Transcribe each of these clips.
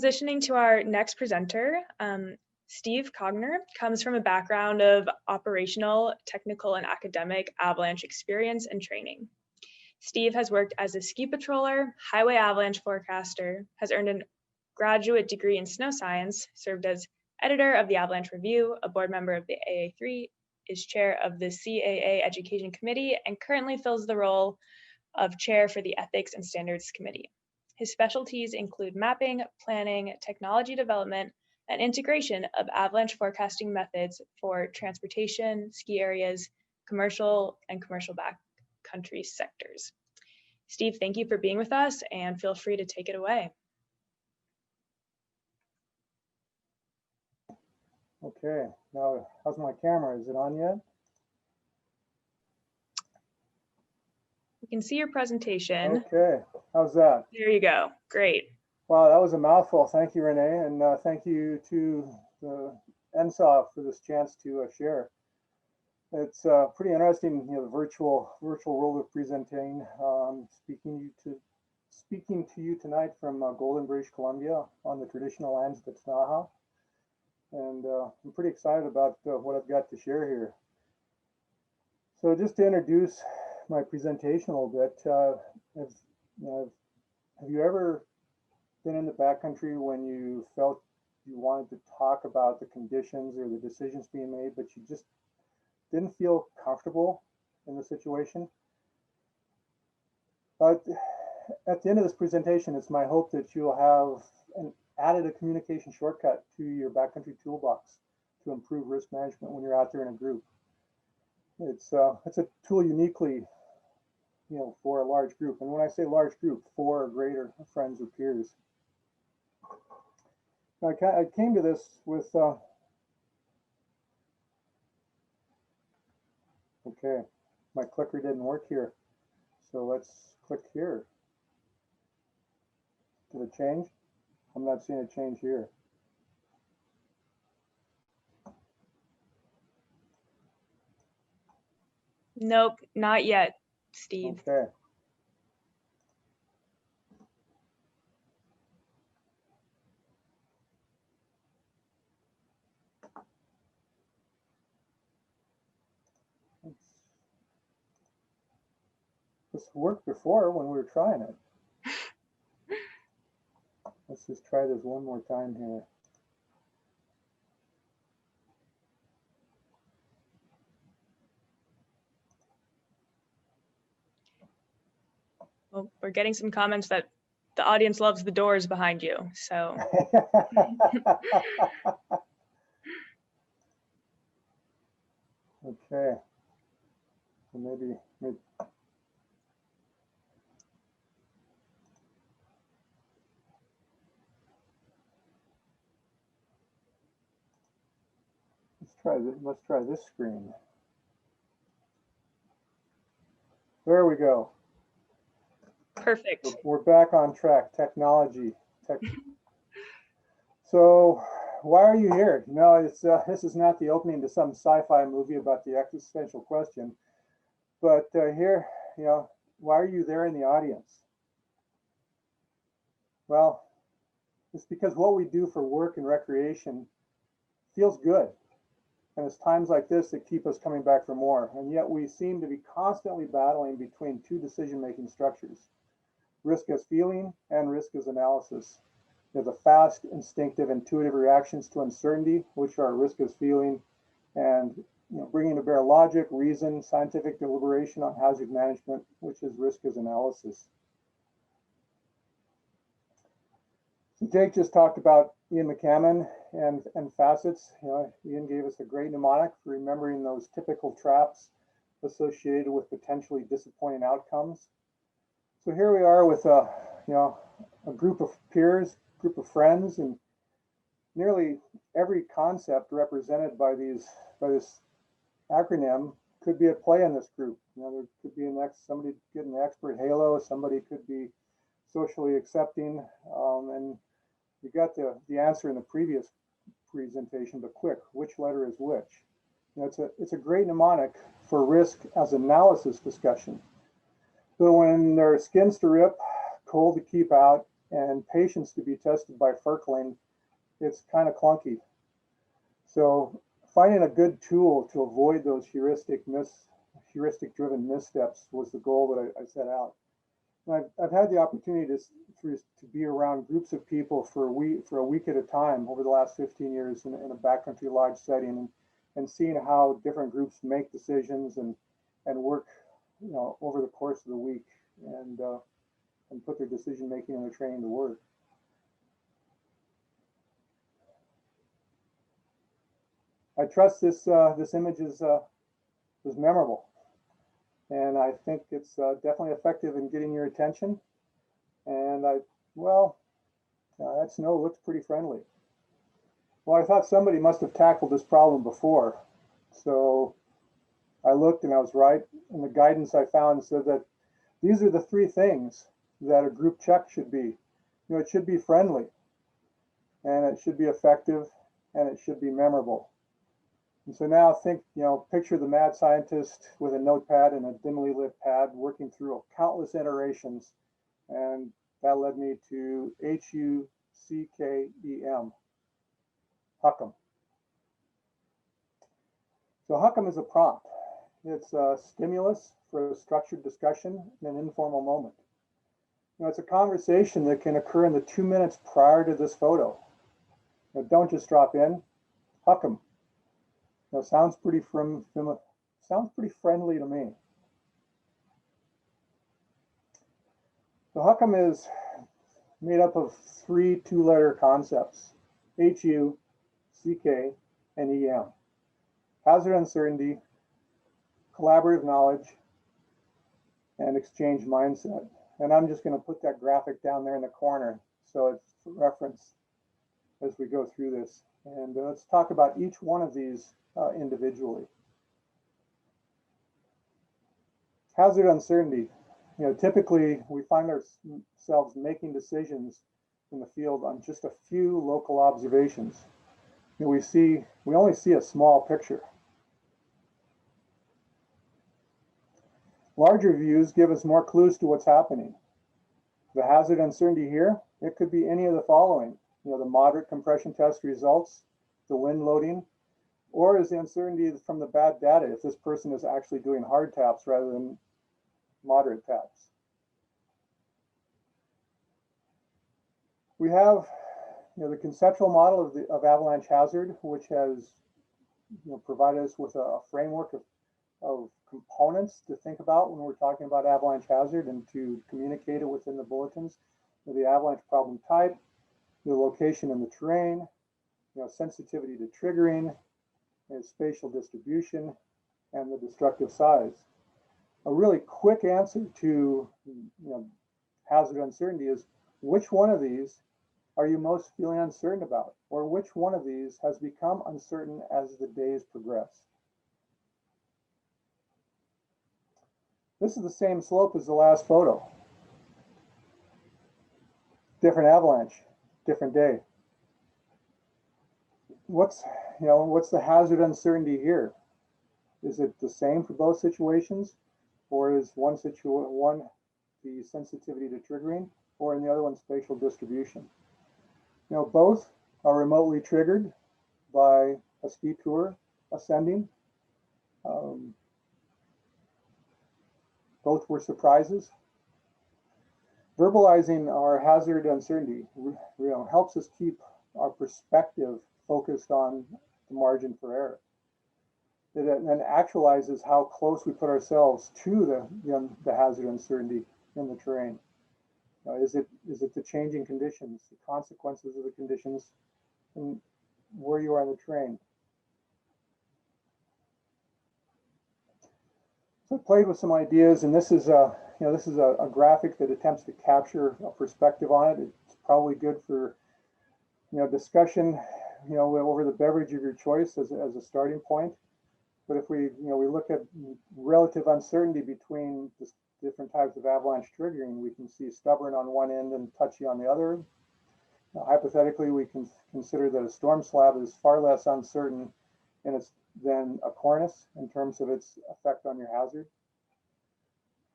Transitioning to our next presenter, Steve Conger comes from a background of operational, technical, and academic avalanche experience and training. Steve has worked as a ski patroller, highway avalanche forecaster, has earned a graduate degree in snow science, served as editor of the Avalanche Review, a board member of the AA3, is chair of the CAA Education Committee, and currently fills the role of chair for the Ethics and Standards Committee. His specialties include mapping, planning, technology development, and integration of avalanche forecasting methods for transportation, ski areas, commercial, and commercial backcountry sectors. Steve, thank you for being with us, and feel free to take it away. Okay, now how's my camera? Is it on yet? We can see your presentation. Okay, how's that? There you go, great. Wow, that was a mouthful. Thank you, Renee, and thank you to the NSAW for this chance to share. It's pretty interesting, the virtual role of presenting. Speaking to you tonight from Golden, British Columbia, on the traditional lands of the NSAW. And I'm pretty excited about what I've got to share here. So just to introduce my presentation a little bit, have you ever been in the backcountry when you felt you wanted to talk about the conditions or the decisions being made, but you just didn't feel comfortable in the situation? But at the end of this presentation, it's my hope that you'll have added a communication shortcut to your backcountry toolbox to improve risk management when you're out there in a group. It's a tool uniquely, for a large group. And when I say large group, 4 or greater friends or peers. I came to this with, okay, my clicker didn't work here. So let's click here. Did it change? I'm not seeing a change here. Nope, not yet, Steve. Okay. This worked before when we were trying it. Let's just try this one more time here. Well, we're getting some comments that the audience loves the doors behind you, so. Okay. So maybe. Let's try this screen. There we go. Perfect. We're back on track. Technology. So why are you here? This is not the opening to some sci-fi movie about the existential question, but here, why are you there in the audience? Well, it's because what we do for work and recreation feels good. And it's times like this that keep us coming back for more. And yet we seem to be constantly battling between 2 decision-making structures: risk as feeling and risk as analysis. There's a fast, instinctive, intuitive reactions to uncertainty, which are risk as feeling, and bringing to bear logic, reason, scientific deliberation on hazard management, which is risk as analysis. So Jake just talked about Ian McCammon and facets. Ian gave us a great mnemonic for remembering those typical traps associated with potentially disappointing outcomes. So here we are with a group of peers, group of friends, and nearly every concept represented by this acronym could be at play in this group. There could be somebody getting the expert halo, somebody could be socially accepting, and you got the answer in the previous presentation, but quick, which letter is which? It's a great mnemonic for risk as analysis discussion. So when there's skins to rip, cold to keep out, and patients to be tested by Ferkling, it's kind of clunky. So finding a good tool to avoid those heuristic-driven missteps was the goal that I set out. And I've had the opportunity to be around groups of people for a week at a time over the last 15 years in a backcountry lodge setting, and seeing how different groups make decisions and work, over the course of the week, and put their decision making and their training to work. I trust this image is memorable, and I think it's definitely effective in getting your attention. And that snow looks pretty friendly. Well, I thought somebody must have tackled this problem before, so I looked and I was right. And the guidance I found said that these are the 3 things that a group check should be. It should be friendly, and it should be effective, and it should be memorable. And so now think, picture the mad scientist with a notepad and a dimly lit pad working through countless iterations. And that led me to HUCKEM, HUCKEM. So HUCKEM is a prompt. It's a stimulus for a structured discussion in an informal moment. It's a conversation that can occur in the 2 minutes prior to this photo. Don't just drop in, HUCKEM. Sounds pretty friendly to me. So HUCKEM is made up of 3 2-letter concepts: HU, CK, and EM. Hazard uncertainty, collaborative knowledge, and exchange mindset. And I'm just going to put that graphic down there in the corner so it's for reference as we go through this. And let's talk about each one of these individually. Hazard uncertainty. Typically we find ourselves making decisions in the field on just a few local observations. We only see a small picture. Larger views give us more clues to what's happening. The hazard uncertainty here, it could be any of the following. The moderate compression test results, the wind loading, or is the uncertainty from the bad data if this person is actually doing hard taps rather than moderate taps. We have the conceptual model of avalanche hazard, which has provided us with a framework of components to think about when we're talking about avalanche hazard and to communicate it within the bulletins. The avalanche problem type, the location in the terrain, sensitivity to triggering, spatial distribution, and the destructive size. A really quick answer to hazard uncertainty is, which one of these are you most feeling uncertain about? Or which one of these has become uncertain as the days progress? This is the same slope as the last photo. Different avalanche, different day. What's the hazard uncertainty here? Is it the same for both situations, or is one the sensitivity to triggering, or in the other one spatial distribution? Both are remotely triggered by a ski tour ascending. Both were surprises. Verbalizing our hazard uncertainty helps us keep our perspective focused on the margin for error. It then actualizes how close we put ourselves to the hazard uncertainty in the terrain. Is it the changing conditions, the consequences of the conditions, and where you are in the terrain? So I played with some ideas, and this is a graphic that attempts to capture a perspective on it. It's probably good for discussion over the beverage of your choice as a starting point. But if we look at relative uncertainty between the different types of avalanche triggering, we can see stubborn on one end and touchy on the other. Now, hypothetically, we can consider that a storm slab is far less uncertain than a cornice in terms of its effect on your hazard.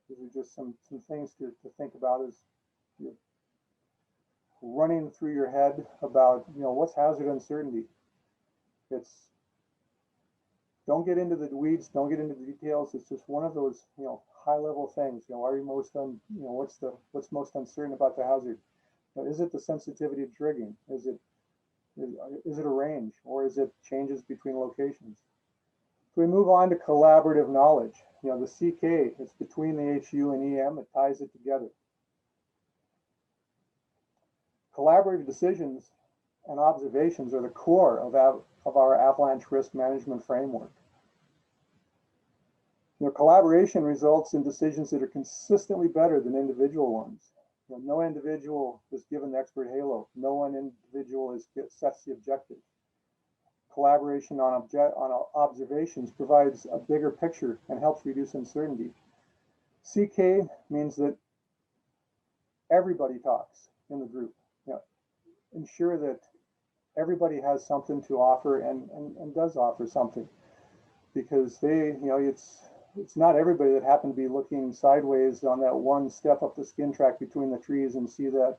These are just some things to think about as you're running through your head about, what's hazard uncertainty. It's, don't get into the weeds, don't get into the details. It's just one of those, high level things. Are you what's most uncertain about the hazard? Is it the sensitivity of triggering? Is it a range, or is it changes between locations? So we move on to collaborative knowledge. The CK, it's between the HU and EM, it ties it together. Collaborative decisions and observations are the core of our avalanche risk management framework. Collaboration results in decisions that are consistently better than individual ones. No individual is given the expert halo. No one individual sets the objective. Collaboration on observations provides a bigger picture and helps reduce uncertainty. CK means that everybody talks in the group. Ensure that everybody has something to offer and does offer something, because it's not everybody that happened to be looking sideways on that one step up the skin track between the trees and see that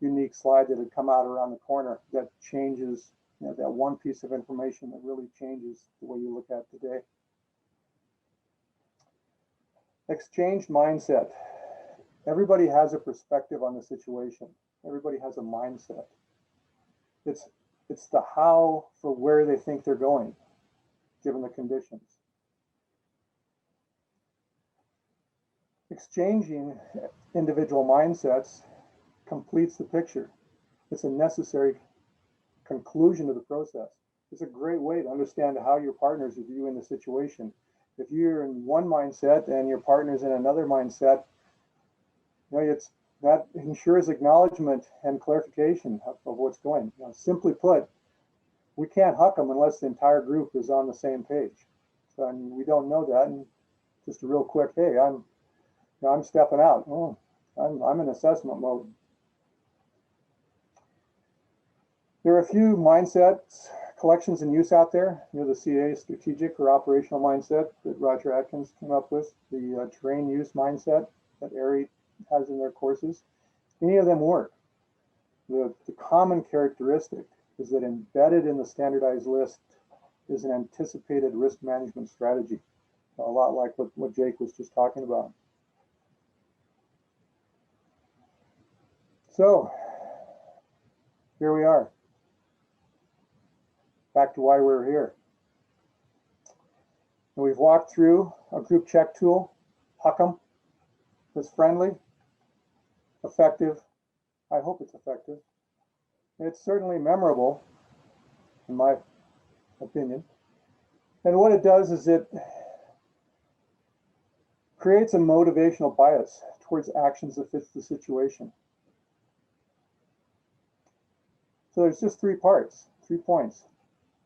unique slide that had come out around the corner that changes, that one piece of information that really changes the way you look at today. Exchange mindset. Everybody has a perspective on the situation. Everybody has a mindset. It's the how for where they think they're going, given the conditions. Exchanging individual mindsets completes the picture. It's a necessary conclusion to the process. It's a great way to understand how your partners are viewing the situation. If you're in one mindset and your partner's in another mindset, that ensures acknowledgement and clarification of what's going. Simply put, we can't HUCKEM unless the entire group is on the same page. So, and we don't know that. And just a real quick, hey, I'm stepping out. Oh, I'm in assessment mode. There are a few mindsets, collections in use out there. The CA strategic or operational mindset that Roger Atkins came up with, the terrain use mindset that ARI has in their courses. Any of them work. The common characteristic is that embedded in the standardized list is an anticipated risk management strategy, a lot like what Jake was just talking about. So here we are, back to why we're here. And we've walked through a group check tool, HUCKEM, that's friendly, effective. I hope it's effective. It's certainly memorable, in my opinion. And what it does is it creates a motivational bias towards actions that fits the situation. So there's just 3 parts, 3 points.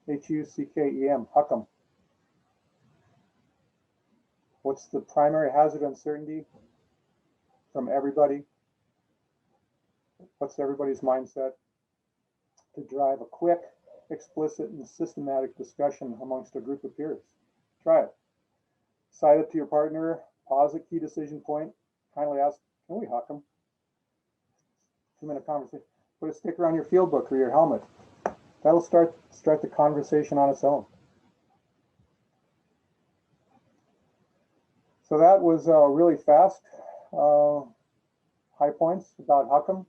HUCKEM, HUCKEM. What's the primary hazard uncertainty from everybody? What's everybody's mindset? To drive a quick, explicit, and systematic discussion amongst a group of peers. Try it. Cite it to your partner, pause at key decision point, kindly ask, can we HUCKEM? 2-minute conversation. Put a sticker on your field book or your helmet. That'll start the conversation on its own. So that was really fast. High points about HUCKEM.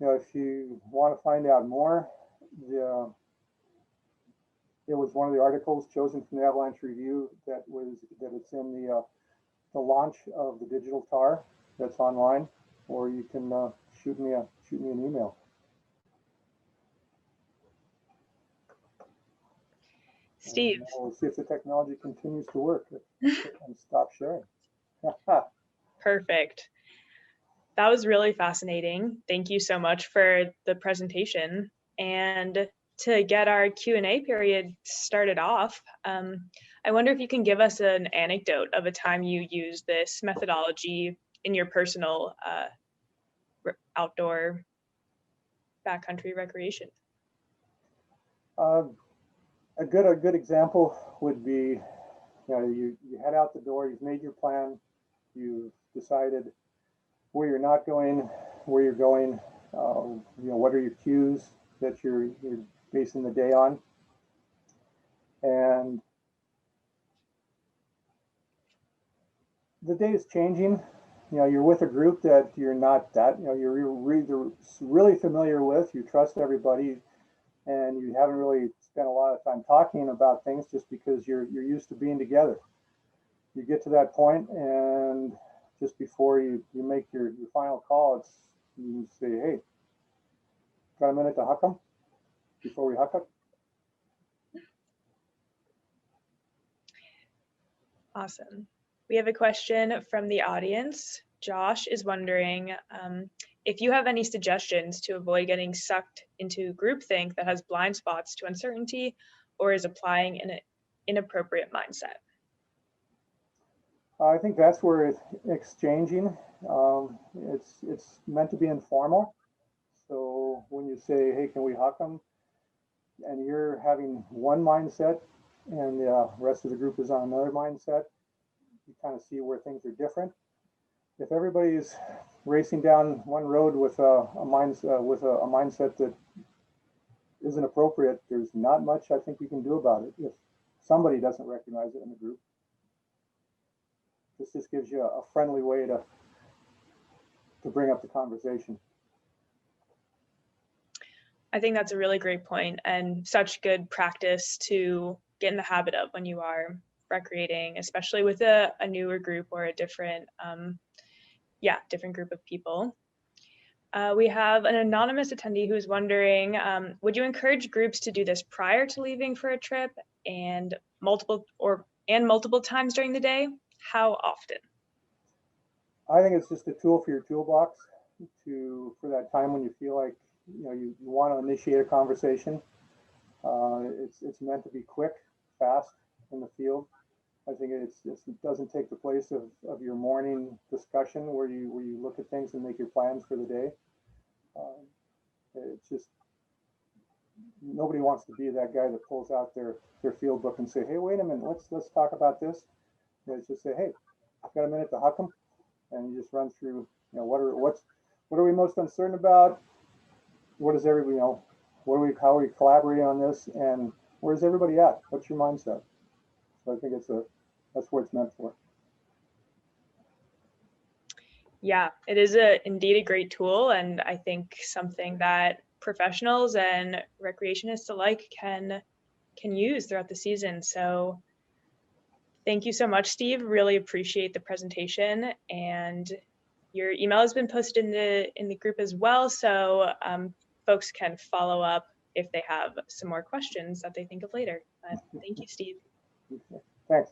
If you want to find out more, it was one of the articles chosen from the Avalanche Review that it's in the launch of the digital TAR that's online, or you can shoot me an email. Steve. And we'll see if the technology continues to work and stop sharing. Perfect. That was really fascinating. Thank you so much for the presentation. And to get our Q&A period started off, I wonder if you can give us an anecdote of a time you used this methodology in your personal outdoor backcountry recreation. A good example would be, you head out the door, you've made your plan, you've decided where you're not going, where you're going, What are your cues that you're basing the day on? And the day is changing. You're with a group that you're not that, you're really familiar with, you trust everybody, and you haven't really spent a lot of time talking about things just because you're used to being together. You get to that point, and just before you make your final call, you say, hey, got a minute to HUCKEM before we HUCKEM? Awesome. We have a question from the audience. Josh is wondering if you have any suggestions to avoid getting sucked into groupthink that has blind spots to uncertainty or is applying an inappropriate mindset. I think that's where it's exchanging. It's meant to be informal. So when you say, hey, can we HUCKEM? And you're having one mindset and the rest of the group is on another mindset, you kind of see where things are different. If everybody's racing down one road with a mindset that isn't appropriate, there's not much I think you can do about it if somebody doesn't recognize it in the group. This just gives you a friendly way to bring up the conversation. I think that's a really great point and such good practice to get in the habit of when you are recreating, especially with a newer group or a different group of people. We have an anonymous attendee who's wondering, would you encourage groups to do this prior to leaving for a trip and multiple times during the day? How often? I think it's just a tool for your toolbox for that time when you feel like you want to initiate a conversation. It's meant to be quick, fast in the field. I think it doesn't take the place of your morning discussion where you look at things and make your plans for the day. It's just, nobody wants to be that guy that pulls out their field book and say, hey, wait a minute, let's talk about this. It's just say, hey, I've got a minute to HUCKEM, and you just run through, what are we most uncertain about? What is everybody, how are we collaborating on this, and where's everybody at? What's your mindset? So I think that's what it's meant for. Yeah, it is indeed a great tool, and I think something that professionals and recreationists alike can use throughout the season. So thank you so much, Steve. Really appreciate the presentation, and your email has been posted in the group as well, so folks can follow up if they have some more questions that they think of later. But thank you, Steve. Thanks.